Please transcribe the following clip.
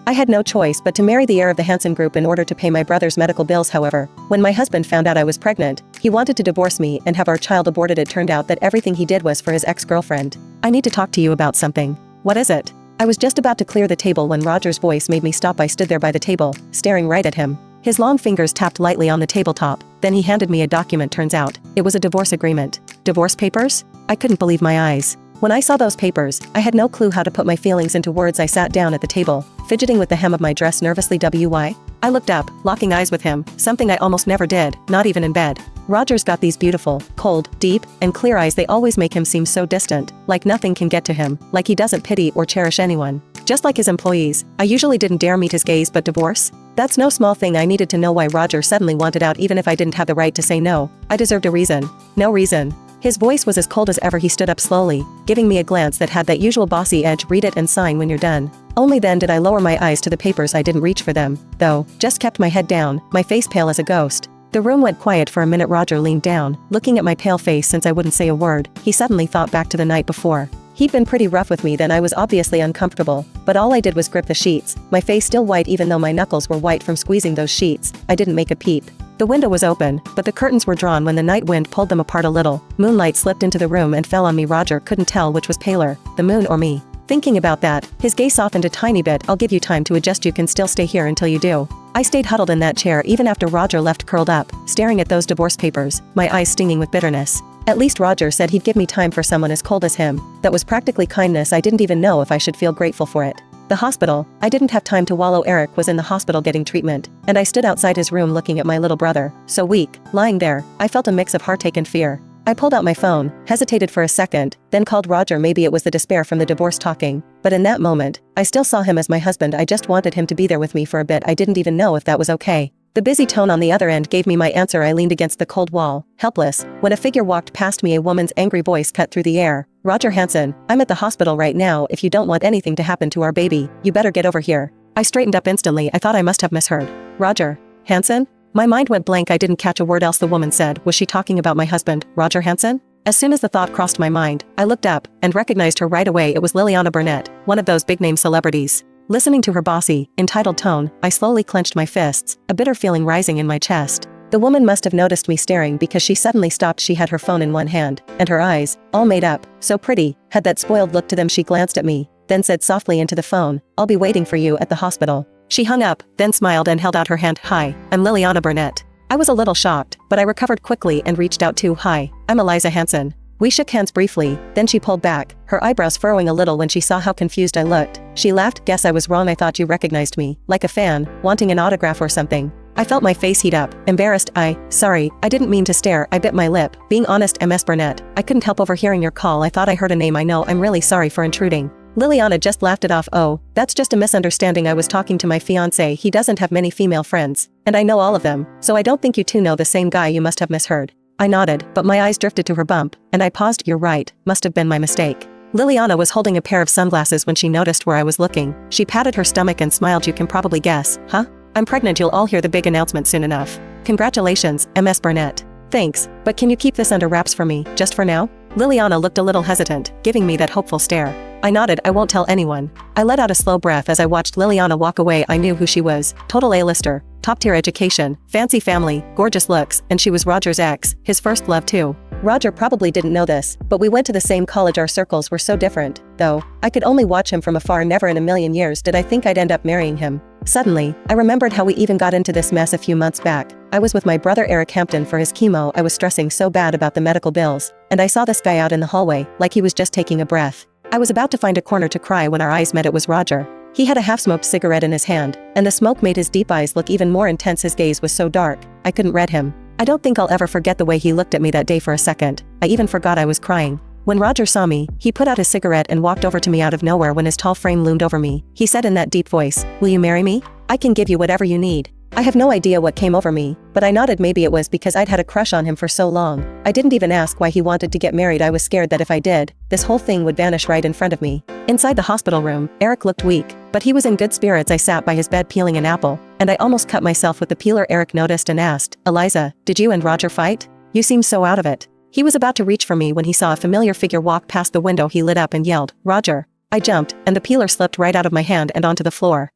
I had no choice but to marry the heir of the Hansen Group in order to pay my brother's medical bills. However, when my husband found out I was pregnant, he wanted to divorce me and have our child aborted. It turned out that everything he did was for his ex-girlfriend. I need to talk to you about something. What is it? I was just about to clear the table when Roger's voice made me stop. I stood there by the table, staring right at him. His long fingers tapped lightly on the tabletop, then he handed me a document. Turns out, it was a divorce agreement. Divorce papers? I couldn't believe my eyes. When I saw those papers, I had no clue how to put my feelings into words. I sat down at the table, fidgeting with the hem of my dress nervously. Why? I looked up, locking eyes with him, something I almost never did, not even in bed. Roger's got these beautiful, cold, deep, and clear eyes. They always make him seem so distant, like nothing can get to him, like he doesn't pity or cherish anyone. Just like his employees, I usually didn't dare meet his gaze, but divorce? That's no small thing. I needed to know why Roger suddenly wanted out. Even if I didn't have the right to say no, I deserved a reason. No reason. His voice was as cold as ever. He stood up slowly, giving me a glance that had that usual bossy edge. Read it and sign when you're done. Only then did I lower my eyes to the papers. I didn't reach for them, though, just kept my head down, my face pale as a ghost. The room went quiet for a minute. Roger leaned down, looking at my pale face. Since I wouldn't say a word, he suddenly thought back to the night before. He'd been pretty rough with me then. I was obviously uncomfortable, but all I did was grip the sheets, my face still white even though my knuckles were white from squeezing those sheets. I didn't make a peep. The window was open, but the curtains were drawn when the night wind pulled them apart a little. Moonlight slipped into the room and fell on me. Roger couldn't tell which was paler, the moon or me. Thinking about that, his gaze softened a tiny bit. I'll give you time to adjust. You can still stay here until you do. I stayed huddled in that chair even after Roger left, curled up, staring at those divorce papers, my eyes stinging with bitterness. At least Roger said he'd give me time for someone as cold as him. That was practically kindness. I didn't even know if I should feel grateful for it. The hospital. I didn't have time to wallow. Eric was in the hospital getting treatment, and I stood outside his room looking at my little brother, so weak, lying there. I felt a mix of heartache and fear. I pulled out my phone, hesitated for a second, then called Roger. Maybe it was the despair from the divorce talking, but in that moment, I still saw him as my husband. I just wanted him to be there with me for a bit. I didn't even know if that was okay. The busy tone on the other end gave me my answer. I leaned against the cold wall, helpless, when a figure walked past me. A woman's angry voice cut through the air. Roger Hansen, I'm at the hospital right now. If you don't want anything to happen to our baby, you better get over here. I straightened up instantly. I thought I must have misheard. Roger Hansen? My mind went blank. I didn't catch a word else the woman said. Was she talking about my husband, Roger Hansen? As soon as the thought crossed my mind, I looked up and recognized her right away. It was Liliana Burnett, one of those big-name celebrities. Listening to her bossy, entitled tone, I slowly clenched my fists, a bitter feeling rising in my chest. The woman must have noticed me staring because she suddenly stopped. She had her phone in one hand, and her eyes, all made up, so pretty, had that spoiled look to them. She glanced at me, then said softly into the phone, I'll be waiting for you at the hospital. She hung up, then smiled and held out her hand. Hi, I'm Liliana Burnett. I was a little shocked, but I recovered quickly and reached out too. Hi, I'm Eliza Hansen. We shook hands briefly, then she pulled back, her eyebrows furrowing a little when she saw how confused I looked. She laughed. Guess I was wrong. I thought you recognized me, like a fan, wanting an autograph or something. I felt my face heat up, embarrassed. Sorry, I didn't mean to stare. I bit my lip. Being honest, MS Burnett. I couldn't help overhearing your call. I thought I heard a name I know. I'm really sorry for intruding. Liliana just laughed it off. Oh, that's just a misunderstanding. I was talking to my fiancé. He doesn't have many female friends, and I know all of them, so I don't think you two know the same guy. You must have misheard. I nodded, but my eyes drifted to her bump, and I paused. You're right, must have been my mistake. Liliana was holding a pair of sunglasses when she noticed where I was looking. She patted her stomach and smiled. You can probably guess, huh? I'm pregnant. You'll all hear the big announcement soon enough. Congratulations, MS Burnett. Thanks, but can you keep this under wraps for me, just for now? Liliana looked a little hesitant, giving me that hopeful stare. I nodded. I won't tell anyone. I let out a slow breath as I watched Liliana walk away. I knew who she was. Total A-lister, top-tier education, fancy family, gorgeous looks, and she was Roger's ex, his first love too. Roger probably didn't know this, but we went to the same college. Our circles were so different, though. I could only watch him from afar. Never in a million years did I think I'd end up marrying him. Suddenly, I remembered how we even got into this mess a few months back. I was with my brother Eric Hampton for his chemo. I was stressing so bad about the medical bills, and I saw this guy out in the hallway, like he was just taking a breath. I was about to find a corner to cry when our eyes met. It was Roger. He had a half-smoked cigarette in his hand, and the smoke made his deep eyes look even more intense. His gaze was so dark, I couldn't read him. I don't think I'll ever forget the way he looked at me that day. For a second, I even forgot I was crying. When Roger saw me, he put out his cigarette and walked over to me. Out of nowhere, when his tall frame loomed over me, he said in that deep voice, "Will you marry me? I can give you whatever you need." I have no idea what came over me, but I nodded. Maybe it was because I'd had a crush on him for so long. I didn't even ask why he wanted to get married. I was scared that if I did, this whole thing would vanish right in front of me. Inside the hospital room, Eric looked weak, but he was in good spirits. I sat by his bed peeling an apple, and I almost cut myself with the peeler. Eric noticed and asked, "Eliza, did you and Roger fight? You seem so out of it." He was about to reach for me when he saw a familiar figure walk past the window. He lit up and yelled, "Roger!" I jumped, and the peeler slipped right out of my hand and onto the floor.